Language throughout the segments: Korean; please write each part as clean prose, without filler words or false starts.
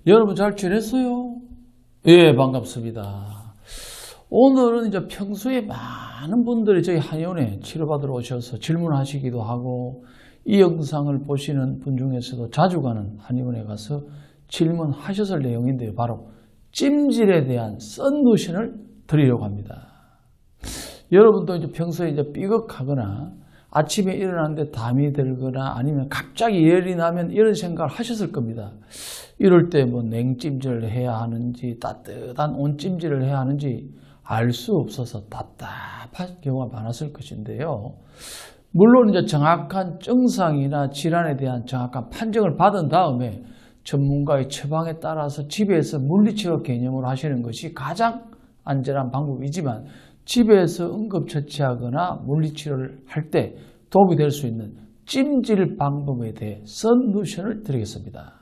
여러분 잘 지냈어요? 예, 반갑습니다. 오늘은 이제 평소에 많은 분들이 저희 한의원에 치료받으러 오셔서 질문하시기도 하고 이 영상을 보시는 분 중에서도 자주 가는 한의원에 가서 질문하셨을 내용인데요. 바로 찜질에 대한 썬루션을 드리려고 합니다. 여러분도 이제 평소에 이제 삐걱하거나 아침에 일어났는데 담이 들거나 아니면 갑자기 열이 나면 이런 생각을 하셨을 겁니다. 이럴 때 뭐 냉찜질을 해야 하는지 따뜻한 온찜질을 해야 하는지 알 수 없어서 답답한 경우가 많았을 것인데요. 물론 이제 정확한 증상이나 질환에 대한 정확한 판정을 받은 다음에 전문가의 처방에 따라서 집에서 물리치료 개념으로 하시는 것이 가장 안전한 방법이지만 집에서 응급처치하거나 물리치료를 할 때 도움이 될 수 있는 찜질 방법에 대해 썬루션을 드리겠습니다.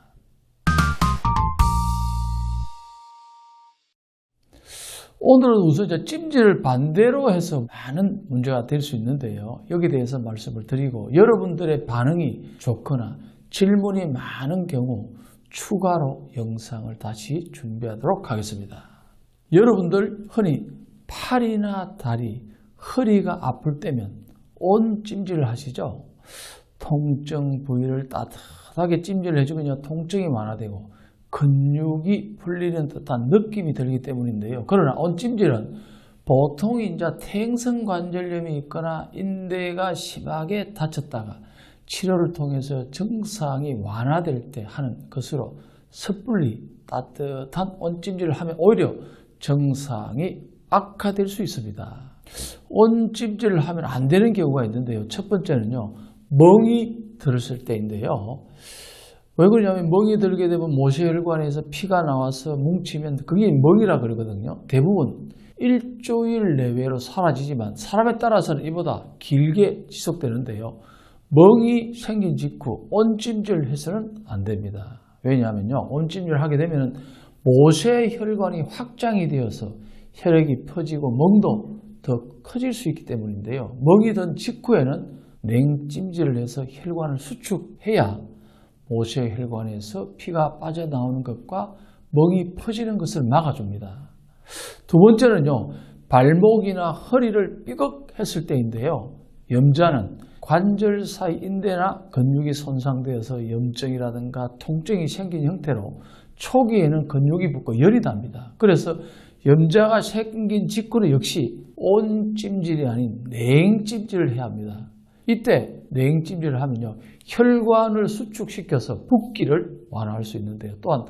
오늘은 우선 이제 찜질을 반대로 해서 많은 문제가 될 수 있는데요. 여기에 대해서 말씀을 드리고 여러분들의 반응이 좋거나 질문이 많은 경우 추가로 영상을 다시 준비하도록 하겠습니다. 여러분들 흔히 팔이나 다리, 허리가 아플 때면 온찜질을 하시죠? 통증 부위를 따뜻하게 찜질을 해주면 통증이 완화되고 근육이 풀리는 듯한 느낌이 들기 때문인데요. 그러나 온찜질은 보통 이제 퇴행성관절염이 있거나 인대가 심하게 다쳤다가 치료를 통해서 증상이 완화될 때 하는 것으로 섣불리 따뜻한 온찜질을 하면 오히려 증상이 악화될 수 있습니다. 온찜질을 하면 안 되는 경우가 있는데요. 첫 번째는요, 멍이 들었을 때인데요. 왜 그러냐면 멍이 들게 되면 모세혈관에서 피가 나와서 뭉치면 그게 멍이라 그러거든요. 대부분 일주일 내외로 사라지지만 사람에 따라서는 이보다 길게 지속되는데요. 멍이 생긴 직후 온찜질을 해서는 안 됩니다. 왜냐하면요, 온찜질을 하게 되면 모세혈관이 확장이 되어서 혈액이 퍼지고 멍도 더 커질 수 있기 때문인데요. 멍이 든 직후에는 냉찜질을 해서 혈관을 수축해야 모세혈관에서 피가 빠져나오는 것과 멍이 퍼지는 것을 막아줍니다. 두 번째는요, 발목이나 허리를 삐걱했을 때인데요. 염자는 관절 사이 인대나 근육이 손상되어서 염증이라든가 통증이 생긴 형태로 초기에는 근육이 붓고 열이 납니다. 그래서 염자가 생긴 직후는 역시 온찜질이 아닌 냉찜질을 해야 합니다. 이때 냉찜질을 하면요, 혈관을 수축시켜서 붓기를 완화할 수 있는데요. 또한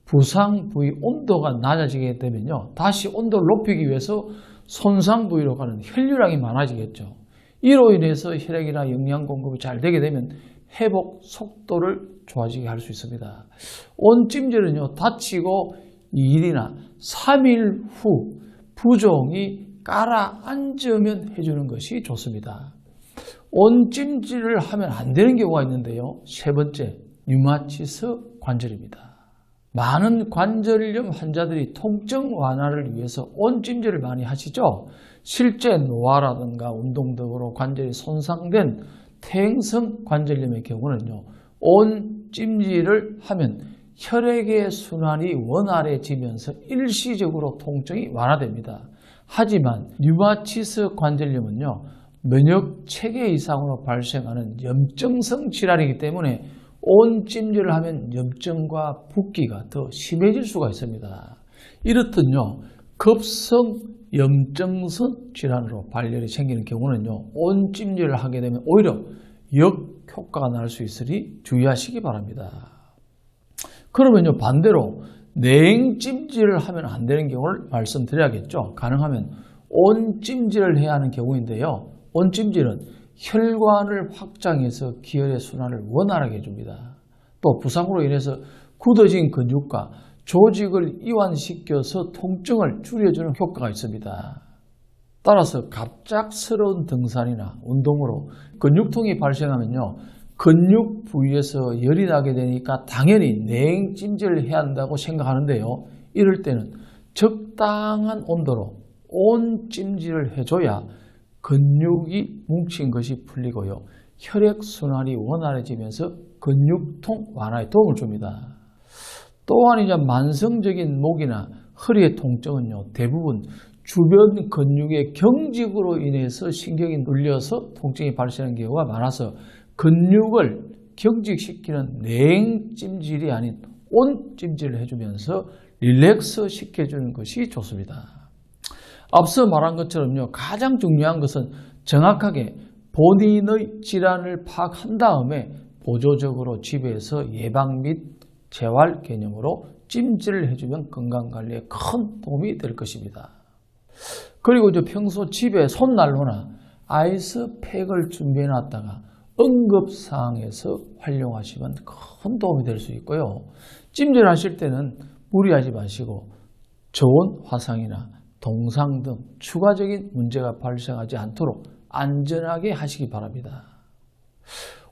부상 부위 온도가 낮아지게 되면요, 다시 온도를 높이기 위해서 손상 부위로 가는 혈류량이 많아지겠죠. 이로 인해서 혈액이나 영양 공급이 잘 되게 되면 회복 속도를 좋아지게 할 수 있습니다. 온찜질은요, 다치고 2일이나 3일 후 부종이 가라앉으면 해주는 것이 좋습니다. 온찜질을 하면 안 되는 경우가 있는데요. 세 번째, 류마티스 관절입니다. 많은 관절염 환자들이 통증 완화를 위해서 온찜질을 많이 하시죠. 실제 노화라든가 운동 등으로 관절이 손상된 퇴행성 관절염의 경우는요, 온찜질을 하면 혈액의 순환이 원활해지면서 일시적으로 통증이 완화됩니다. 하지만 류마티스 관절염은요, 면역 체계 이상으로 발생하는 염증성 질환이기 때문에 온찜질을 하면 염증과 붓기가 더 심해질 수가 있습니다. 이렇듯요, 급성 염증성 질환으로 발열이 생기는 경우는요, 온찜질을 하게 되면 오히려 역효과가 날 수 있으니 주의하시기 바랍니다. 그러면요, 반대로 냉찜질을 하면 안 되는 경우를 말씀드려야겠죠. 가능하면 온찜질을 해야 하는 경우인데요. 온찜질은 혈관을 확장해서 기혈의 순환을 원활하게 해줍니다. 또 부상으로 인해서 굳어진 근육과 조직을 이완시켜서 통증을 줄여주는 효과가 있습니다. 따라서 갑작스러운 등산이나 운동으로 근육통이 발생하면요, 근육 부위에서 열이 나게 되니까 당연히 냉찜질을 해야 한다고 생각하는데요. 이럴 때는 적당한 온도로 온찜질을 해줘야 근육이 뭉친 것이 풀리고요, 혈액순환이 원활해지면서 근육통 완화에 도움을 줍니다. 또한 이제 만성적인 목이나 허리의 통증은요, 대부분 주변 근육의 경직으로 인해서 신경이 눌려서 통증이 발생하는 경우가 많아서 근육을 경직시키는 냉찜질이 아닌 온찜질을 해주면서 릴렉스 시켜주는 것이 좋습니다. 앞서 말한 것처럼요, 가장 중요한 것은 정확하게 본인의 질환을 파악한 다음에 보조적으로 집에서 예방 및 재활 개념으로 찜질을 해주면 건강관리에 큰 도움이 될 것입니다. 그리고 이제 평소 집에 손난로나 아이스팩을 준비해 놨다가 응급상황에서 활용하시면 큰 도움이 될 수 있고요. 찜질 하실 때는 무리하지 마시고 저온 화상이나 동상 등 추가적인 문제가 발생하지 않도록 안전하게 하시기 바랍니다.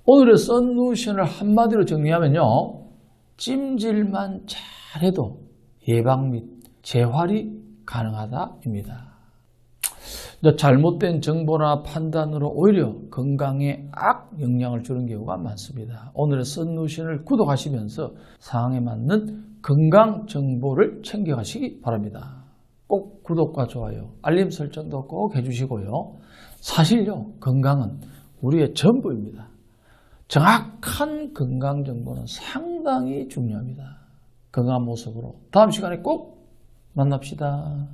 오늘의 썬루션을 한마디로 정리하면요, 찜질만 잘해도 예방 및 재활이 가능하다입니다. 잘못된 정보나 판단으로 오히려 건강에 악영향을 주는 경우가 많습니다. 오늘의 썬루션을 구독하시면서 상황에 맞는 건강 정보를 챙겨가시기 바랍니다. 꼭 구독과 좋아요, 알림 설정도 꼭 해주시고요. 사실요, 건강은 우리의 전부입니다. 정확한 건강 정보는 상당히 중요합니다. 건강한 모습으로 다음 시간에 꼭 만납시다.